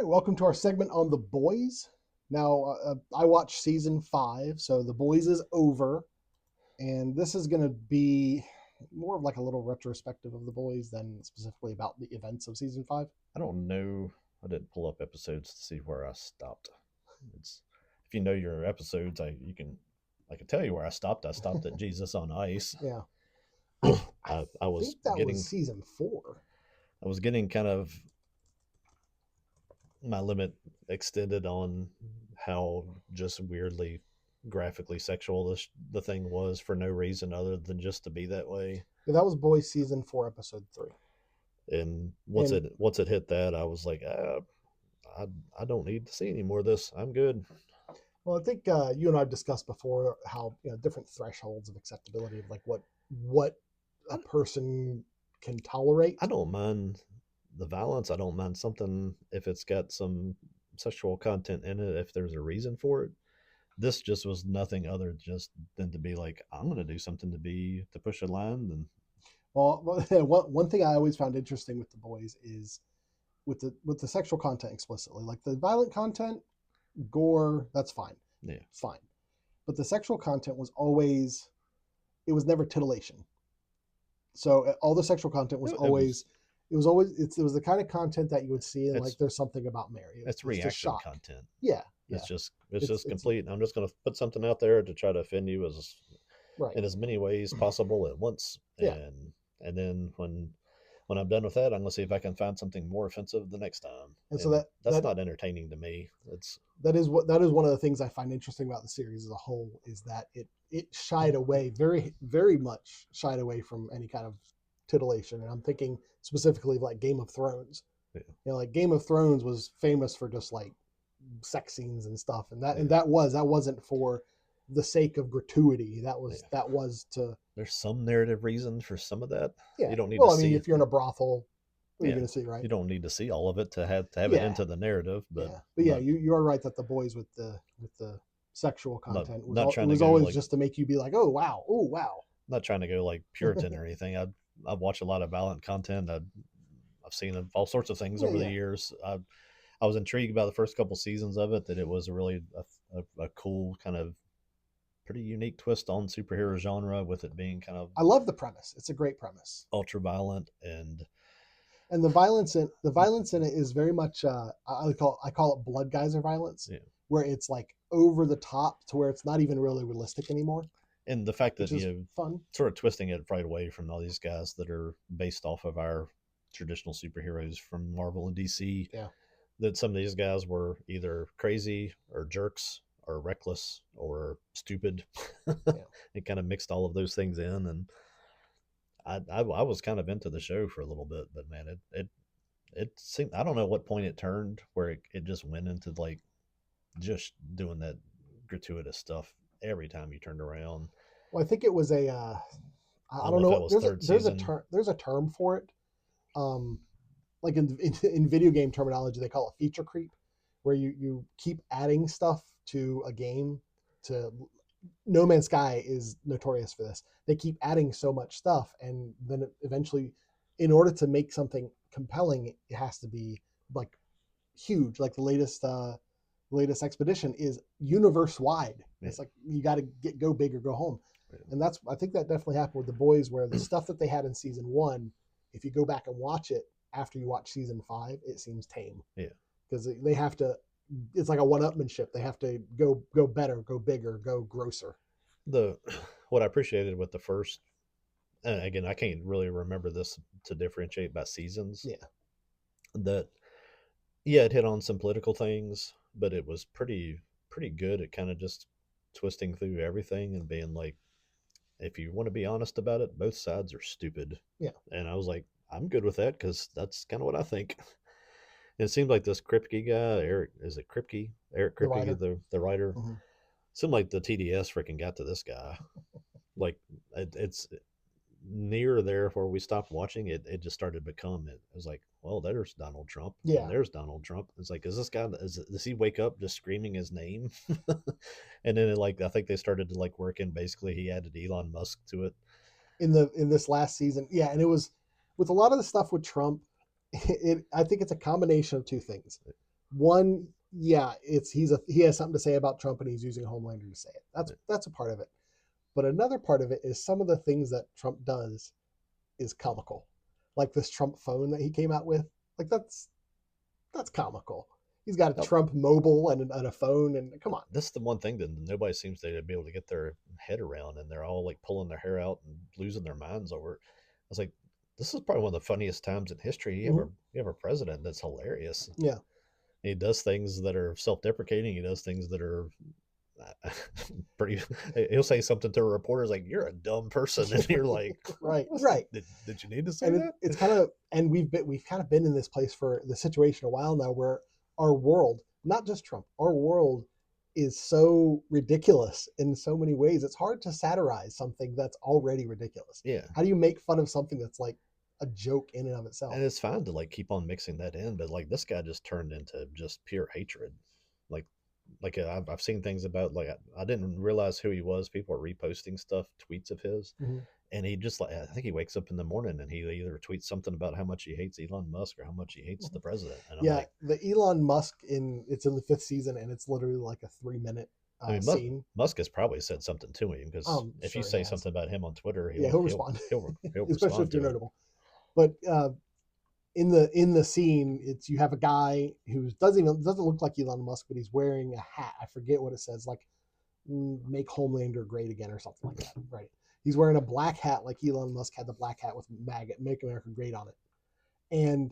welcome to our segment on The Boys. Now, I watched season 5, so The Boys is over, and this is going to be more of like a little retrospective of The Boys than specifically about the events of season 5. I don't know. I didn't pull up episodes to see where I stopped. It's if you know your episodes, I can tell you where I stopped. I stopped at Jesus on Ice. Yeah, I I was think that was getting season 4. I was getting kind of my limit extended on how just weirdly graphically sexual the thing was for no reason other than just to be that way. Yeah, that was Boys season 4, episode 3. And And once it hit that, I was like, I I don't need to see any more of this. I'm good. well, I think you and I have discussed before how different thresholds of acceptability of like what a person can tolerate. I don't mind the violence. I don't mind something if it's got some sexual content in it, if there's a reason for it. This just was nothing other just than to be like, I'm going to do something to push a line. And Well, one thing I always found interesting with The Boys is with the sexual content explicitly, like the violent content, gore, that's fine, yeah, fine. But the sexual content was always, it was never titillation. So all the sexual content was it always, it was the kind of content that you would see in like it's There's Something About Mary. it's It's just reaction shock. content. Yeah, yeah. It's It's just complete. I'm just going to put something out there to try to offend you as right. in as many ways possible at once. Yeah. And then when I'm done with that, I'm gonna see if I can find something more offensive the next time. And so And that's that not entertaining to me. It's that is one of the things I find interesting about the series as a whole is that it shied away very much shied away from any kind of titillation. And I'm thinking specifically of like Game of Thrones. yeah, Like Game of Thrones was famous for just like sex scenes and stuff, and yeah, that wasn't for the sake of gratuity. yeah. That was to There's some narrative reason for some of that. yeah. You don't need to Well, I mean, see. if you're in a brothel, what are you Yeah, going to see, right? you don't need to see all of it to have it Yeah, into the narrative. yeah, but yeah, But you are right that the boys with the sexual content not it trying to was go always like just to make you be like, oh wow. not trying to go like Puritan or anything. I've watched a lot of violent content. I've seen all sorts of things Yeah, over the yeah. years. I was intrigued by the first couple seasons of it, that it was a really a cool kind of pretty unique twist on superhero genre, with it being kind of I love the premise. It's a great premise, ultra violent and and the violence in it is very much I call it blood geyser violence, yeah. where it's like over the top to where it's not even really realistic anymore, And the fact that which is fun. sort of twisting it right away from all these guys that are based off of our traditional superheroes from Marvel and DC, Yeah, that some of these guys were either crazy or jerks or reckless or stupid. yeah. It kind of mixed all of those things in, and I was kind of into the show for a little bit, but man, it seemed, I don't know what point it turned where it just went into like just doing that gratuitous stuff every time you turned around. Well, I think it was a I I don't know don't if that know. was third season. There's a term for it. Um, like in video game terminology, they call it feature creep, where you keep adding stuff to a game. To No Man's Sky is notorious for this. They keep adding so much stuff, and then eventually, in order to make something compelling, it has to be like huge. Like latest expedition is universe wide. Yeah, It's like you got to go big or go home, yeah, and that's I think that definitely happened with the boys, where the stuff that they had in season 1, if you go back and watch it after you watch season 5, it seems tame yeah. because they have to. It's like a one-upmanship. They have to go better, go bigger, go grosser. The what I appreciated with the first, and again, I can't really remember this to differentiate by seasons. Yeah, That yeah, it hit on some political things, but it was pretty good at kind of just twisting through everything and being like, if you want to be honest about it, both sides are stupid. yeah. And I was like, I'm good with that because that's kind of what I think. And it seemed like this Kripke guy, Eric, is it Kripke? Eric The Kripke, writer. the writer. Mm-hmm. Seemed like the TDS freaking got to this guy. Like it's near there where we stopped watching it. It just started to become it. It was like, well, there's Donald Trump, and Yeah, there's Donald Trump. It's like, is this guy? Does he wake up just screaming his name? And then like I think they started to like work in, basically he added Elon Musk to it. in this last season. Yeah, and it was with a lot of the stuff with Trump. I think it's a combination of two things. One, yeah, he has something to say about Trump and he's using Homelander to say it. That's a part of it. But another part of it is some of the things that Trump does is comical. Like this Trump phone that he came out with. Like that's comical. He's got a Now, Trump mobile and a phone, and come on. this is the one thing that nobody seems to be able to get their head around, and they're all like pulling their hair out and losing their minds over it. I was like, this is probably one of the funniest times in history. Mm-hmm. You have a president that's hilarious. Yeah. He does things that are self-deprecating. He does things that are pretty. He'll say something to a reporter like, "You're a dumb person," and you're like, right. Did you need to say And that?" it's kind of, and we've kind of been in this place for the situation a while now, where our world, not just Trump, our world is so ridiculous in so many ways. It's hard to satirize something that's already ridiculous. Yeah, How do you make fun of something that's like a joke in and of itself? and it's fine to like keep on mixing that in, but like this guy just turned into just pure hatred. Like, I've seen things about like I didn't realize who he was. People are reposting stuff, tweets of his, Mm-hmm. and he just like I think he wakes up in the morning and he either tweets something about how much he hates Elon Musk or how much he hates the president, and I'm Yeah, like, the Elon Musk it's in the fifth season, and it's literally like a 3 minute I mean, scene. Musk has probably said something to him because I'm if you sure he say has. something about him on Twitter, Yeah, he'll respond, he'll especially respond if you're to it. notable. But in the scene, it's you have a guy who doesn't look like Elon Musk, but he's wearing a hat. I forget what it says, like "Make Homelander Great Again" or something like that. Right? He's wearing a black hat, like Elon Musk had the black hat with "MAGA, Make America Great" on it. And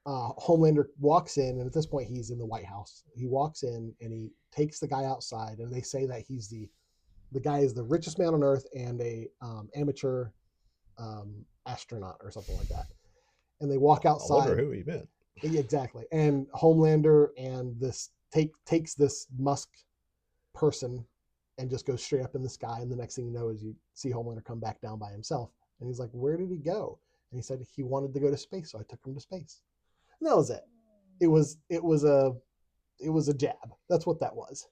Homelander walks in, and at this point, he's in the White House. He walks in and he takes the guy outside, and they say that he's the guy is the richest man on earth and a amateur astronaut or something like that. And they walk I wonder outside. who he meant. Exactly. And Homelander and this takes this Musk person and just goes straight up in the sky. And the next thing you know is you see Homelander come back down by himself. And he's like, "Where did he go?" And he said he wanted to go to space, so I took him to space. And that was it. It was a jab. That's what that was.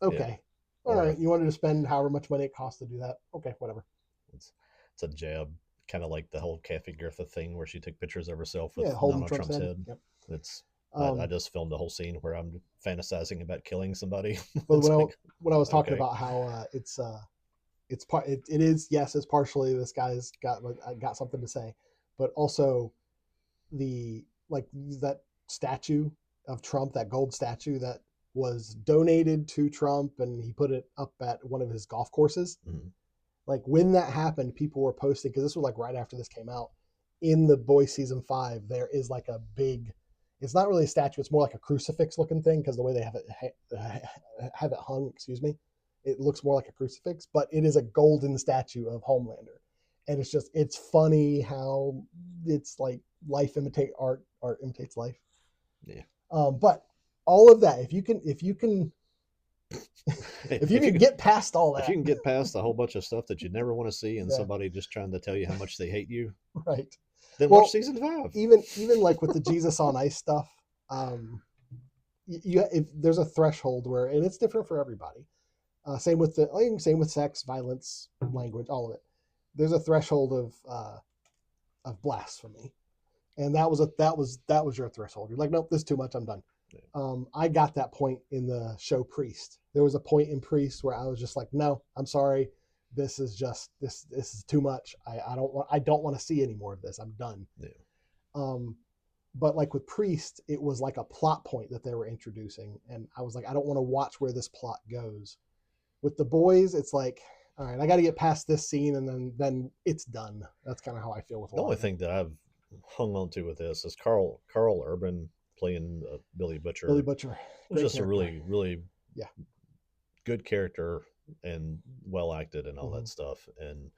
Yeah, Okay. All or right. You wanted to spend however much money it costs to do that. Okay, whatever. it's it's a jab, kind of like the whole Kathy Griffith thing where she took pictures of herself with Yeah, holding Donald Trump's Trump's head. head. Yep. It's I Um, just filmed the whole scene where I'm fantasizing about killing somebody. but It's like, when I was talking okay, about how it's part it is, yes, it's partially this guy's got something to say, but also the like that statue of Trump, that gold statue that was donated to Trump, and he put it up at one of his golf courses. mhm. Like when that happened, people were posting, because this was like right after this came out. In The Boys season 5, there is like a big. It's not really a statue; it's more like a crucifix looking thing because the way they have it hung. Excuse me, it looks more like a crucifix, but it is a golden statue of Homelander, and it's funny how it's like life imitate art, art imitates life. Yeah. But all of that, if you if you can can get past all if that, you can get past a whole bunch of stuff that you never want to see and yeah, somebody just trying to tell you how much they hate you, right. then watch Well, season 5. even like with the Jesus on Ice stuff, if there's a threshold where, and it's different for everybody. Same with sex, violence, language, all of it. There's a threshold of blasphemy, and that was your threshold. You're like, nope, this is too much. I'm done. Yeah. I got that point in the show Priest. There was a point in Priest where I was just like, no, I'm sorry. This is too much. I don't want to see any more of this. I'm done. Yeah. But like with Priest, it was like a plot point that they were introducing, and I was like, I don't want to watch where this plot goes. With The Boys, it's like, all right, I got to get past this scene, and then it's done. That's kind of how I feel with a The lot only of it. thing that I've hung on to with this is Carl Urban playing Billy Billy Butcher Butcher, was great just a character. really Yeah. good character and well acted and all Mm-hmm. that stuff. And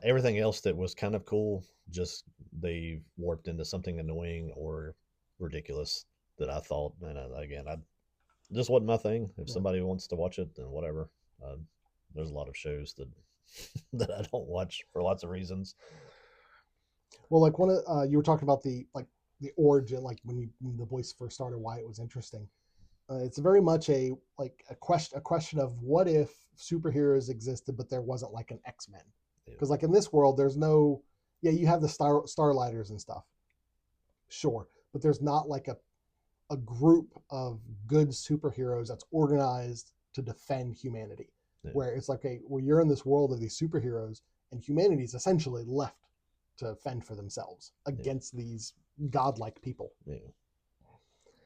everything else that was kind of cool, just they warped into something annoying or ridiculous that I thought. And again, I just wasn't my thing. If Yeah. somebody wants to watch it, then whatever. There's a lot of shows that that I don't watch for lots of reasons. Well, like one of you were talking about the origin, like when The Boys first started, why it was interesting. It's very much a question of what if superheroes existed, but there wasn't like an X-Men, Yeah. because like in this world, there's no, yeah, you have the Starlighters and stuff, sure, but there's not like a group of good superheroes that's organized to defend humanity. Yeah. Where it's like, well, you're in this world of these superheroes, and humanity is essentially left to fend for themselves against these godlike people. Yeah.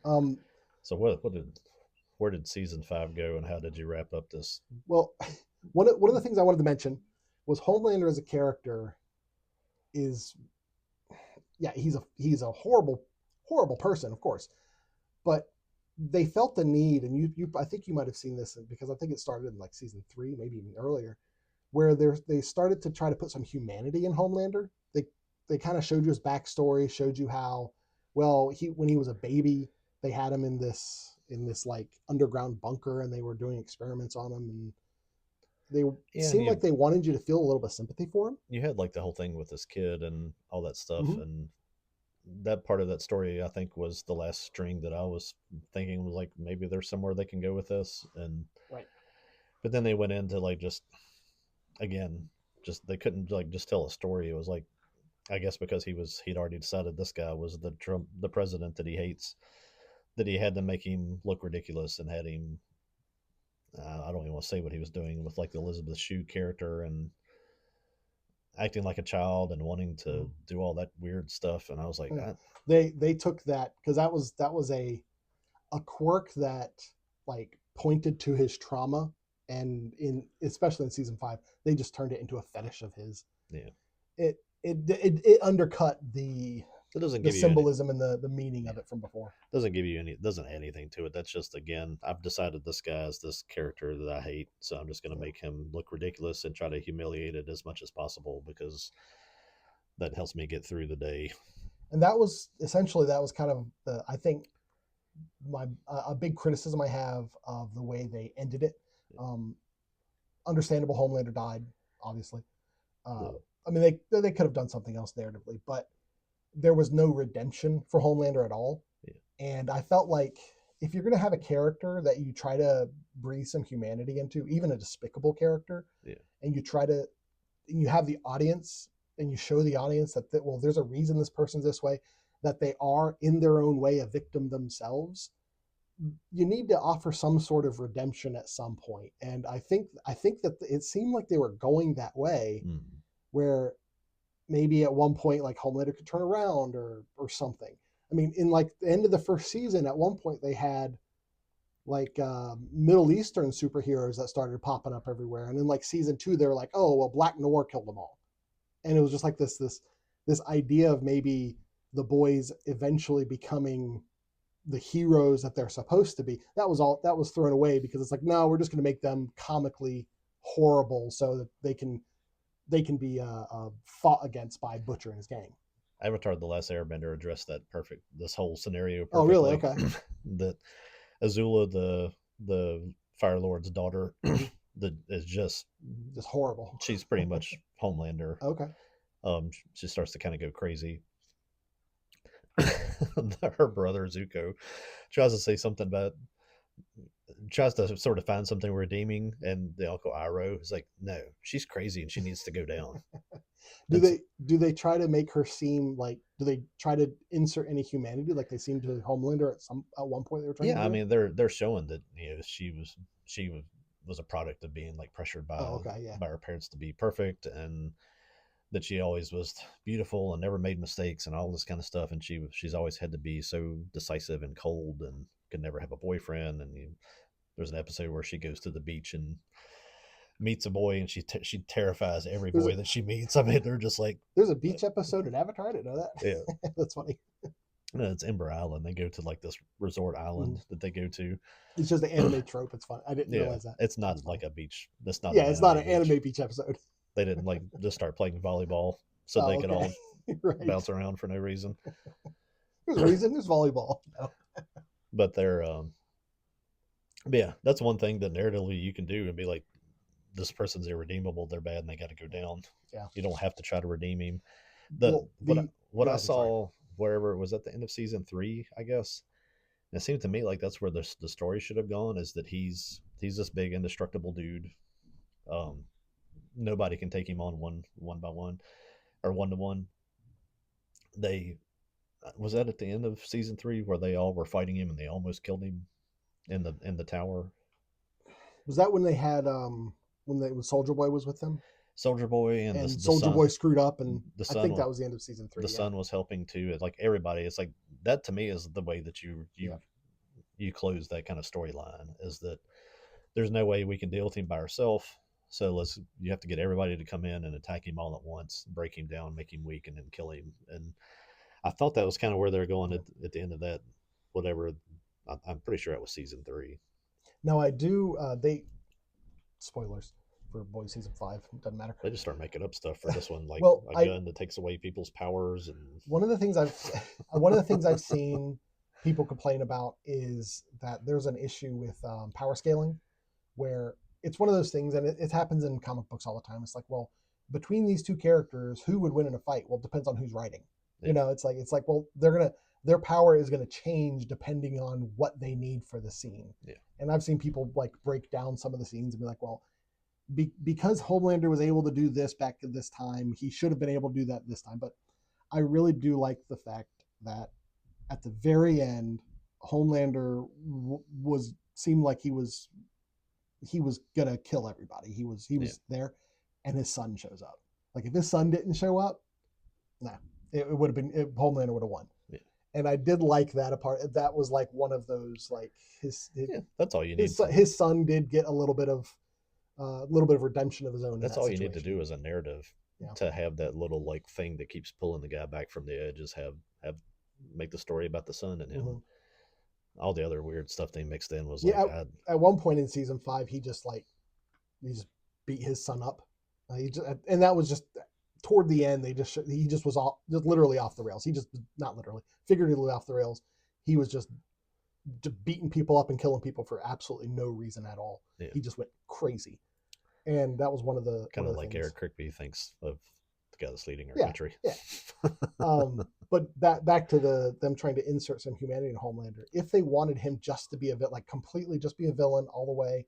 Um, So where did season 5 go, and how did you wrap up this? well, one of the things I wanted to mention was Homelander as a character is, yeah, he's a horrible person, of course, but they felt the need, and you I think you might have seen this because I think it started in like season 3, maybe even earlier, where they started to try to put some humanity in Homelander. They kind of showed you his backstory, showed you how, well, when he was a baby, they had him in this like underground bunker, and they were doing experiments on him, and they Yeah, and seemed like they wanted you to feel a little bit of sympathy for him. you had like the whole thing with this kid and all that stuff, Mm-hmm. and that part of that story I think was the last string that I was thinking was like maybe there's somewhere they can go with this, and Right. but then they went into like just again just they couldn't like just tell a story. It was like I guess because he'd already decided this guy was the president that he hates, that he had to make him look ridiculous and had him I don't even want to say what he was doing with like the Elizabeth Shue character and acting like a child and wanting to do all that weird stuff. And I was like, Yeah. They took that because that was a quirk that like pointed to his trauma, and in especially in season 5, they just turned it into a fetish of his. yeah, It undercut it doesn't the give you any, symbolism and the meaning yeah, of it from before. doesn't give you any, doesn't add anything to it. That's just, again, I've decided this guy is this character that I hate. So I'm just going to Yeah. make him look ridiculous and try to humiliate it as much as possible because that helps me get through the day. And that was essentially, that was kind of the, I think, my a big criticism I have of the way they ended it. Um, Understandable, Homelander died, obviously. Uh, Yeah. I mean, they could have done something else narratively, but there was no redemption for Homelander at all. Yeah. And I felt like if you're going to have a character that you try to breathe some humanity into, even a despicable character, Yeah. and you have the audience and you show the audience that well, there's a reason this person's this way, that they are in their own way a victim themselves, you need to offer some sort of redemption at some point. And I think that it seemed like they were going that way, Mm. where maybe at one point like Homelander could turn around or something. I mean, in like the end of the first season, at one point they had like Middle Eastern superheroes that started popping up everywhere, and in like season 2, they were like, oh well, Black Noir killed them all, and it was just like this idea of maybe the boys eventually becoming the heroes that they're supposed to be. That was thrown away because it's like, no, we're just going to make them comically horrible so that they can be fought against by Butcher and his gang. Avatar: The Last Airbender addressed this whole scenario Oh, really? perfectly. Okay. That Azula, the Fire Lord's daughter, that is just horrible. she's pretty much Homelander. Okay. She starts to kind of go crazy. Her brother Zuko tries to say something about, tries to sort of find something redeeming, and the Uncle Iroh is like, "No, she's crazy and she needs to go down." Do they try to make her seem like? Do they try to insert any humanity like they seem to Homelander at one point they were trying Yeah, to I do? mean they're showing that she was a product of being like pressured Oh, okay, yeah. by her parents to be perfect, and that she always was beautiful and never made mistakes and all this kind of stuff, and she's always had to be so decisive and cold and could never have a boyfriend. And there's an episode where she goes to the beach and meets a boy, and she terrifies every There's a boy that she meets. I mean, they're just like, there's a beach episode in Avatar. I didn't know that. yeah. That's funny. It's Ember Island. They go to like this resort island that they go to. It's just the anime trope. It's fun. I didn't Yeah, realize that. it's not like a beach. That's not Yeah, an it's not anime an beach. anime beach episode. They didn't like just start playing volleyball so Oh, they could all okay. Right. bounce around for no reason. There's a reason. There's volleyball. No. But they're but yeah, that's one thing that narratively you can do and be like, this person's irredeemable, they're bad, and they got to go down. Yeah. You don't have to try to redeem him. Well, What go I ahead, sorry. saw wherever it was at the end of season 3, I guess, and it seemed to me like that's where the story should have gone, is that he's this big indestructible dude. Um, Nobody can take him on one by one or one to one. They Was that at the end of season 3 where they all were fighting him and they almost killed him in the tower? Was that when they had when Soldier Boy was with them Soldier Boy and and the Soldier Boy son. screwed up, and The I son think was that was the end of season the 3. Yeah, son was helping too. It's like everybody. It's like that to me is the way that yeah, you close that kind of storyline, is that there's no way we can deal with him by ourselves. So you have to get everybody to come in and attack him all at once, break him down, make him weak, and then kill him. And I thought that was kind of where they're going yeah. at the end of that. Whatever, I'm pretty sure it was season 3. Now I do. They spoilers for Boys season 5. Doesn't matter. They just start making up stuff for this one, like Well, a I gun that takes away people's powers, and one of the things I've one of the things I've seen people complain about is that there's an issue with power scaling, where it's one of those things, and it happens in comic books all the time. It's like, well, between these two characters, who would win in a fight? Well, it depends on who's writing. yeah, It's like, well, their power is gonna change depending on what they need for the scene. yeah, And I've seen people like break down some of the scenes and be like, well, because Homelander was able to do this back at this time, he should have been able to do that this time. But I really do like the fact that at the very end, Homelander was seemed like he was gonna kill everybody. He yeah. was there, and his son shows up. Like if his son didn't show up, nah, it would have been Homelander would have won. Yeah. And I did like that apart. That was like one of those like Yeah, that's all you need. his son did get a little bit of redemption of his own in That's that all you need to situation. do as a narrative, Yeah. to have that little like thing that keeps pulling the guy back from the edge. Is have make the story about the son and him. Mhm. All the other weird stuff they mixed in was Yeah. like, At one point in season 5, he just beat his son up. And that was just toward the end. He just was just literally off the rails. He just not literally, figuratively off the rails. He was just beating people up and killing people for absolutely no reason at all. yeah, He just went crazy, and that was kind one of of the like things. Eric Kirkby thinks of the guy that's leading our Yeah, country. yeah. But back to them trying to insert some humanity in Homelander. If they wanted him just to be like completely just be a villain all the way,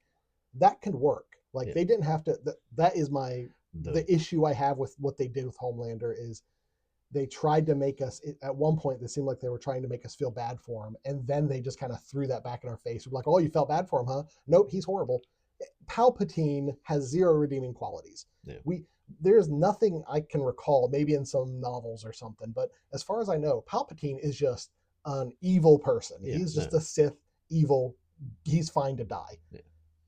that could work. Like Yeah, they didn't have to. That is the the issue I have with what they did with Homelander is they tried to make us at one point. It seemed like they were trying to make us feel bad for him, and then they just kind of threw that back in our face. We're like, "Oh, you felt bad for him, huh? Nope, he's horrible." Palpatine has zero redeeming qualities. yeah. We There's nothing I can recall, maybe in some novels or something, but as far as I know, Palpatine is just an evil person. Yeah, He's just no, a Sith, evil. He's fine to die. yeah.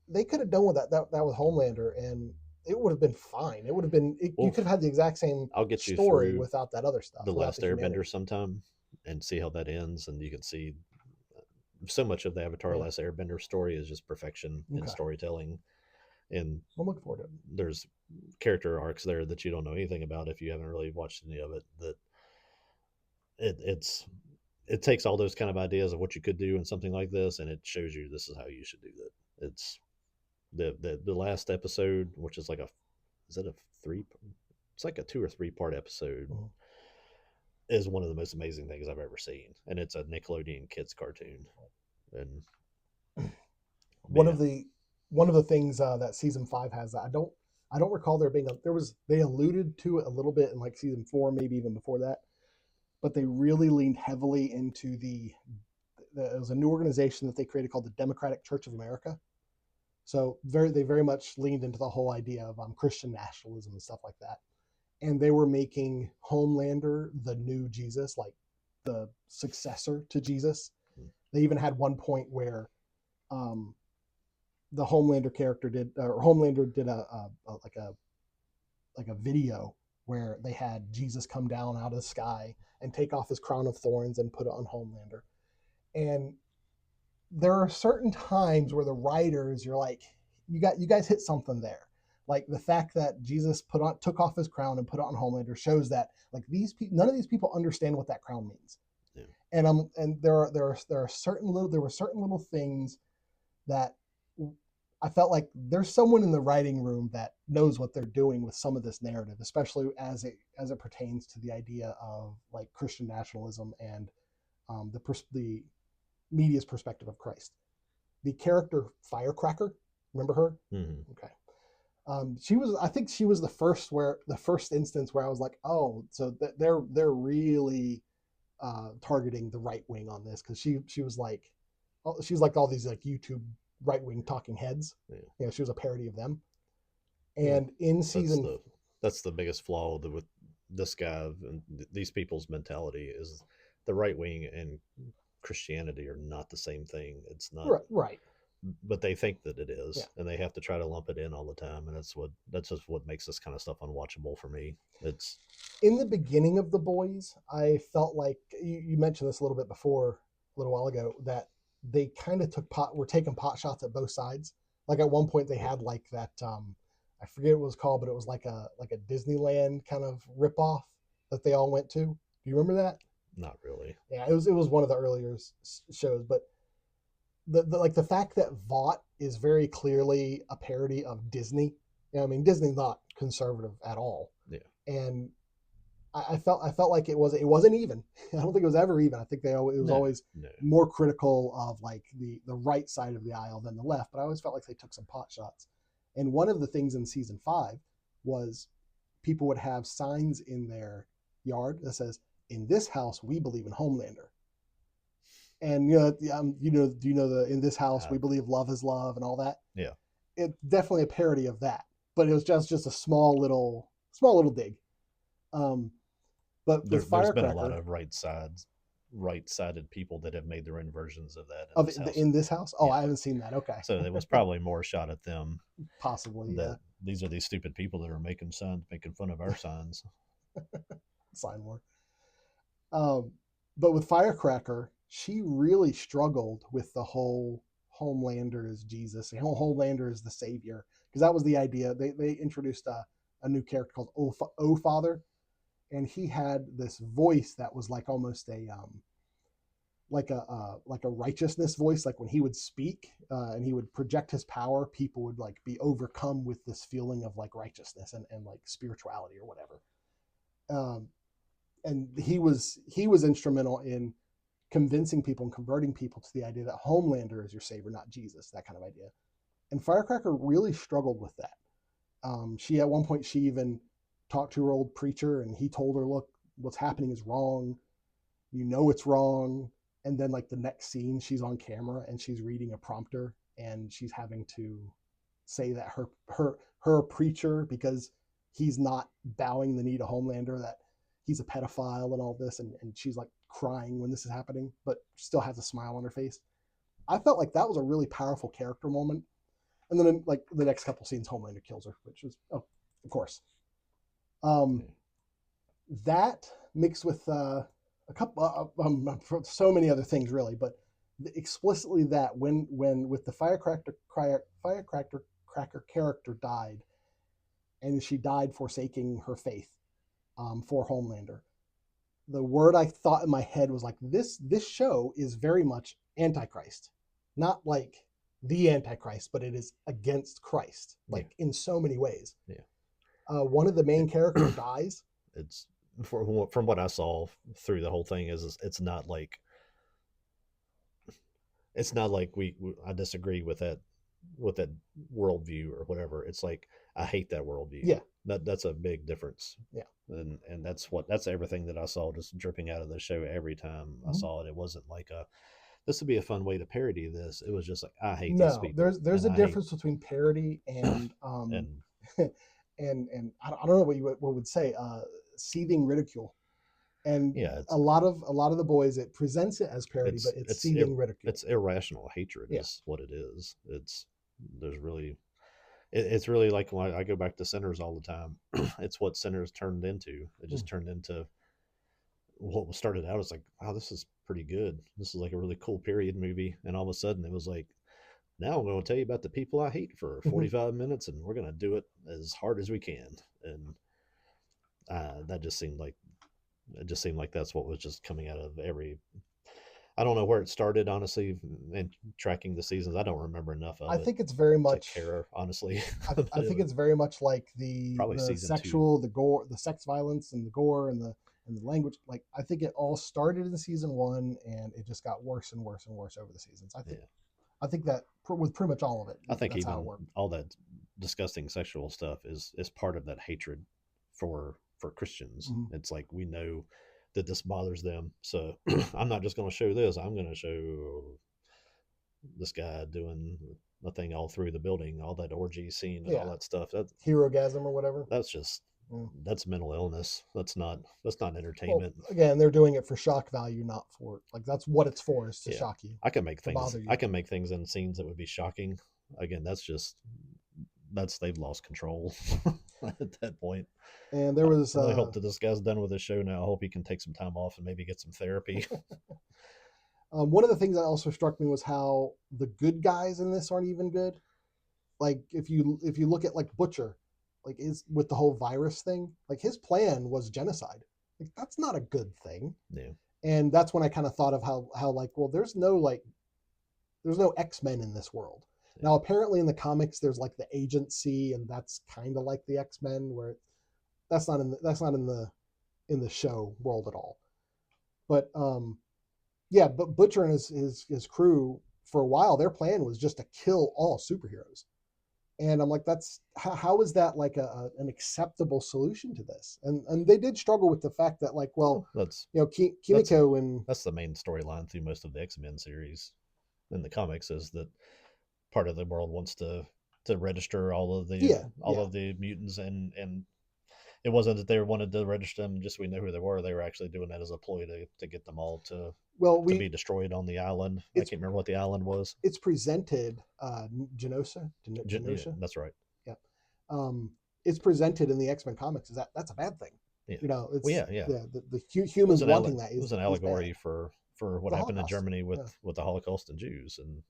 They could have done with that with Homelander, and it would have been fine. It would have been. You Well, could have had the exact same I'll get you story through without that other stuff, the without Last the Airbender humanity. sometime and see how that ends, and you can see so much of the Avatar Yeah. Last Airbender story is just perfection in Okay. storytelling, and I'm looking forward to it. there's character arcs there that you don't know anything about if you haven't really watched any of it. That it takes all those kind of ideas of what you could do in something like this, and it shows you this is how you should do that. It's the last episode, which is like is it a three? It's like a 2 or 3 part episode. Mhm. Is one of the most amazing things I've ever seen, and it's a Nickelodeon kids cartoon. And One man, of the one of the things that season 5 has that I don't recall there being they alluded to it a little bit in like season 4, maybe even before that, but they really leaned heavily into it was a new organization that they created called the Democratic Church of America. So they very much leaned into the whole idea of Christian nationalism and stuff like that. And they were making Homelander the new Jesus, like the successor to Jesus. They even had one point where um, the Homelander character Homelander did like a video where they had Jesus come down out of the sky and take off his crown of thorns and put it on Homelander. And there are certain times where the writers, you're like, you guys hit something there. Like the fact that Jesus took off his crown and put it on Homelander shows that like none of these people understand what that crown means. yeah. And there were certain little things that I felt like there's someone in the writing room that knows what they're doing with some of this narrative, especially as it pertains to the idea of like Christian nationalism and the media's perspective of Christ. The character Firecracker, remember her? Mm-hmm. Okay. I think she was the first instance where I was like, oh, so they're really targeting the right wing on this because she was like, she's like all these like YouTube right wing talking heads. Yeah. You know, she was a parody of them. Well, And in that's season, the biggest flaw with this guy and these people's mentality is the right wing and Christianity are not the same thing. It's not, right, but they think that it yeah. is, and they have to try to lump it in all the time, and that's just what makes this kind of stuff unwatchable for me. It's In the beginning of The Boys, I felt like you mentioned this a little bit before, a little while ago, that they kind of were taking pot shots at both sides. Like at one point, they yeah, had like that. I forget what it was called, but it was like a Disneyland kind of ripoff that they all went to. Do you remember that? not really. Yeah, it was one of the earlier shows, but the like the fact that Vought is very clearly a parody of Disney. You know, I mean, Disney's not conservative at all, Yeah, and I felt like it wasn't even. I don't think it was ever even. I think it was no, always no, more critical of like the right side of the aisle than the left. But I always felt like they took some pot shots. And one of the things in season 5 was people would have signs in their yard that says, "In this house, we believe in Homelander." And do you know the "In this house, I, we believe love is love" and all that? yeah. It's definitely a parody of that, but it was just a small little dig. Um, but with There's been a lot Firecracker, of right sided people that have made their own versions of that in of this house. in this house. Oh, Yeah, I haven't seen that. Okay, so it was probably more shot at them possibly, yeah. that these are these stupid people that are making signs, making fun of our signs. Sign more. Um, but with Firecracker, she really struggled with the whole Homelander is Jesus, the whole Homelander is the savior, because that was the idea. They introduced a new character called O Father, and he had this voice that was like almost like a righteousness voice. Like when he would speak and he would project his power, people would like be overcome with this feeling of like righteousness and like spirituality or whatever. Um, and he was instrumental in convincing people and converting people to the idea that Homelander is your savior, not Jesus, that kind of idea. And Firecracker really struggled with that. She at one point she even talked to her old preacher, and he told her, "Look, what's happening is wrong. You know it's wrong." And then like the next scene, she's on camera and she's reading a prompter, and she's having to say that her preacher, because he's not bowing the knee to Homelander, that he's a pedophile and all this, and she's like crying when this is happening, but still has a smile on her face. I felt like that was a really powerful character moment. And then in, like the next couple scenes, Homelander kills her, which was, oh, of course. Um, Yeah. that mixed with a couple, so many other things really, but explicitly that when with the firecracker character died, and she died forsaking her faith for Homelander. The word I thought in my head was like, this show is very much Antichrist, not like the Antichrist, but it is against Christ, Yeah, like in so many ways. yeah. One of the main characters dies. It's from what I saw through the whole thing is it's not like I disagree with that worldview or whatever. It's like I hate that worldview. Yeah, That's a big difference. yeah. And that's everything that I saw just dripping out of the show every time I Mm-hmm. saw it. It wasn't like this would be a fun way to parody this. It was just like I hate these No, people there's and a I hate difference between parody and and and I don't know what would say seething ridicule. And yeah, a lot of the boys, it presents it as parody, but it's it's it's seething ridicule. it's irrational hatred Yeah. is what it is. There's really it's really like when I go back to Sinners all the time. It's what Sinners turned into. It Mm. just turned into what started out as like, wow, this is pretty good. This is like a really cool period movie, and all of a sudden it was like, now I'm going to tell you about the people I hate for Mm-hmm. 45 minutes, and we're going to do it as hard as we can. And that just seemed like that's what was just coming out of every. I don't know where it started, honestly, and tracking the seasons. I don't remember enough I of it think it's very to much. care, honestly. I But it think was it's very much like the probably the season two. sexual, the gore, the sex violence, and the gore, and the language. Like I think it all started in season 1, and it just got worse and worse and worse over the seasons. Yeah. I think that with pretty much all of it, I think that's how it even worked. all that disgusting sexual stuff is part of that hatred for Christians. Mm-hmm. It's like we know that this bothers them. So I'm not just going to show this. I'm going to show this guy doing a thing all through the building, all that orgy scene and all Yeah, that stuff. Hero-gasm or whatever. That's just Mm. that's mental illness. That's not Well, entertainment. again, they're doing it for shock value, not for like that's what it's for, is to Yeah, shock you, I can make to things. bother you. I can make things in scenes that would be shocking. Again, that's they've lost control at that point. And there was I really hope that this guy's done with his show now. I hope he can take some time off and maybe get some therapy. one of the things that also struck me was how the good guys in this aren't even good. Like if you look at like Butcher, like is with the whole virus thing, like his plan was genocide. Like that's not a good thing. Yeah, And that's when I kind of thought of how like, well, there's no X-Men in this world. yeah. Now apparently in the comics there's like the agency, and that's kind of like the X-Men, where that's not in the show world at all. But yeah, but Butcher and his crew, for a while, their plan was just to kill all superheroes. And I'm like, that's how is that like an acceptable solution to this? And they did struggle with the fact that like, well, Well, that's Kimiko and that's the main storyline through most of the X-Men series in the comics, is that part of the world wants to register all of the yeah, of the mutants, and it wasn't that they wanted to register them just so we know who they were. They were actually doing that as a ploy to get them all well, to be destroyed on the island. I it's can't remember what the island was. it's presented Yeah, Genosha. that's right. Yeah. It's presented in the X-Men comics is that that's a bad thing. Yeah. It's Well, yeah. the humans wanting that it was an is allegory bad. for what The happened in Holocaust. Germany Yeah. with the Holocaust and Jews, and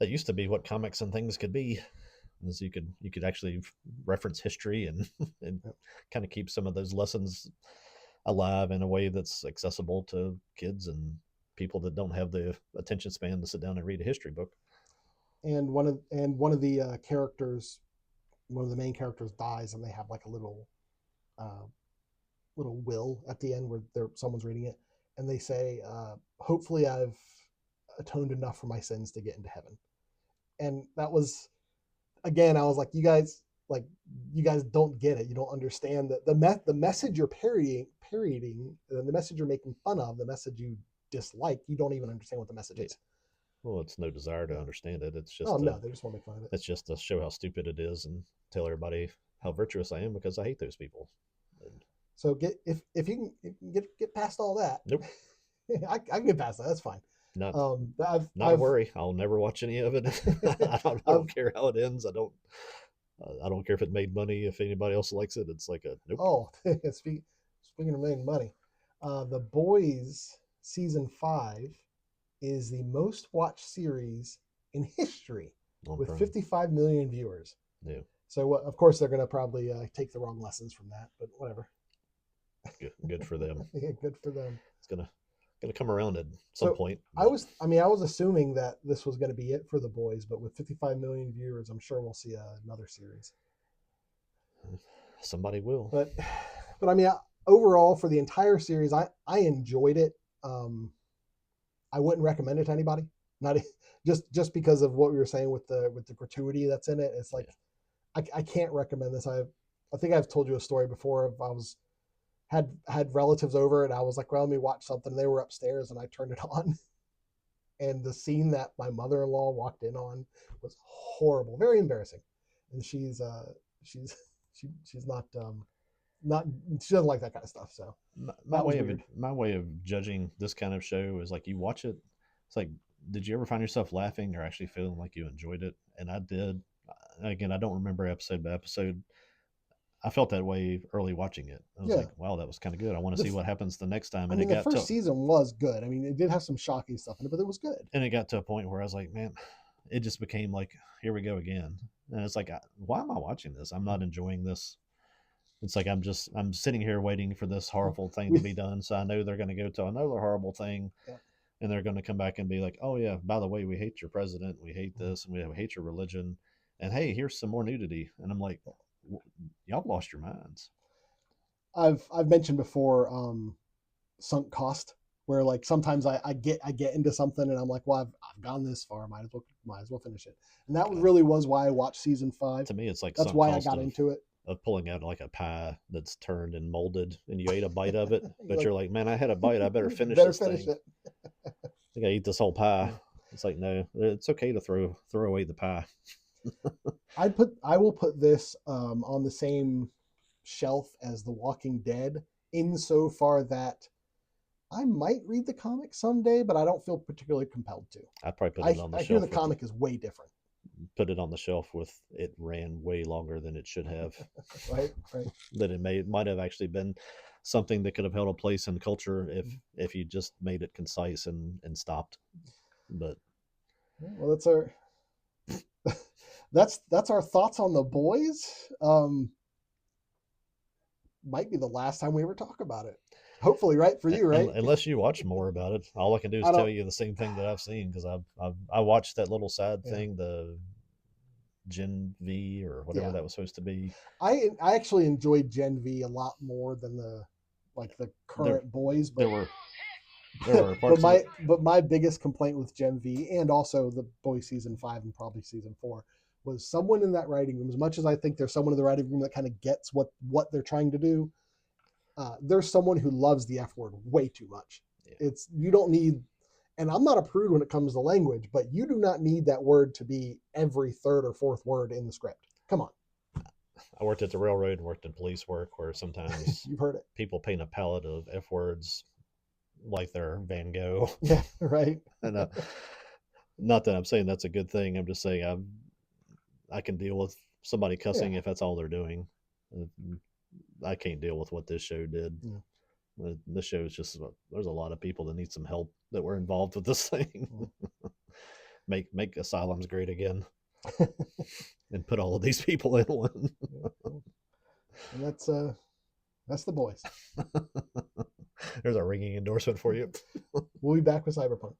that used to be what comics and things could be, is you could actually reference history and and Yeah. kind of keep some of those lessons alive in a way that's accessible to kids and people that don't have the attention span to sit down and read a history book. And one of the characters, one of the main characters dies, and they have like a uh, little will at the end where someone's reading it, and they say, "Hopefully, I've atoned enough for my sins to get into heaven." And that was, again, I was like, you guys don't get it. You don't understand that the message you're parodying, the message you're making fun of, the message you dislike. You don't even understand what the message is. Well, it's no desire to understand it. It's Oh just no, they just want to make fun of it. it's just to show how stupid it is and tell everybody how virtuous I am because I hate those people. And So if you can get past all that, nope, I can get past that. That's fine. not not a I've worry. I'll never watch any of it. I don't care how it ends. I don't care if it made money. If anybody else likes it, it's like a nope. Oh, speaking of making money, The Boys season 5 is the most watched series in history On with Prime. 55 million viewers. Yeah, So of course they're going to probably take the wrong lessons from that, but whatever. good for them. Yeah, good for them. It's gonna come around at some So point. I was assuming that this was going to be it for The Boys, but with 55 million viewers, I'm sure we'll see another series. Somebody will. But I mean, overall for the entire series, I enjoyed it. I wouldn't recommend it to anybody. Not just because of what we were saying with the gratuity that's in it. It's like I can't recommend this. I think I've told you a story before of had relatives over and I was like, well, let me watch something. They were upstairs and I turned it on. And the scene that my mother-in-law walked in on was horrible, very embarrassing. And she's not she doesn't like that kind of stuff. So my way of judging this kind of show is like you watch it. It's like, did you ever find yourself laughing or actually feeling like you enjoyed it? And I did. Again, I don't remember episode by episode. I felt that way early watching it. I was Yeah. like, wow, that was kind of good. I want to see what happens the next time. I And mean, it the got first season was good. I mean, it did have some shocking stuff in it, but it was good. and it got to a point where I was like, man, it just became like, here we go again. And it's like, why am I watching this? I'm not enjoying this. It's like I'm sitting here waiting for this horrible thing to be done. So I know they're going to go to another horrible thing, Yeah. and they're going to come back and be like, oh yeah, by the way, we hate your president, we hate this, and we hate your religion, and hey, here's some more nudity. And I'm like, y'all lost your minds. I've mentioned before sunk cost, where like sometimes I get into something and I'm like, well, I've gone this far, might as well finish it. And that really was why I watched season 5. To me, it's like that's why I got into it. of pulling out like a pie that's turned and molded, and you ate a bite of it, but Like, you're like, man, I had a bite. I better finish better this finish thing. it. I think I eat this whole pie. Yeah. It's like, no, it's okay to throw away the pie. I will put this on the same shelf as The Walking Dead, insofar that I might read the comic someday, but I don't feel particularly compelled to. I'd probably put it on the I hear the shelf with comic is way different. put it on the shelf with it ran way longer than it should have. Right, right. That it might have actually been something that could have held a place in culture if you just made it concise and stopped. But Well, that's our thoughts on the boys. Might be the last time we ever talk about it. Hopefully, right for you, right? unless you watch more about it, all I can do is I tell don't. you the same thing that I've seen because I watched that little side Yeah. thing, the Gen V or whatever Yeah. that was supposed to be. I actually enjoyed Gen V a lot more than the current boys, but there were parts of it. but my biggest complaint with Gen V and also the boys season 5 and probably season 4 was someone in that writing room. As much as I think there's someone in the writing room that kind of gets what they're trying to do, there's someone who loves the F word way too much. Yeah. It's you don't need, and I'm not a prude when it comes to language, but you do not need that word to be every third or fourth word in the script. Come on. I worked at the railroad and worked in police work where sometimes You've heard it. people paint a palette of F words like they're Van Gogh. Yeah, right. And not that I'm saying that's a good thing. I'm just saying I can deal with somebody cussing if that's all they're doing. I can't deal with what this show did. Yeah. This show is just there's a lot of people that need some help that were involved with this thing. make asylums great again, and put all of these people in one. And that's the boys. There's a ringing endorsement for you. We'll be back with Cyberpunk.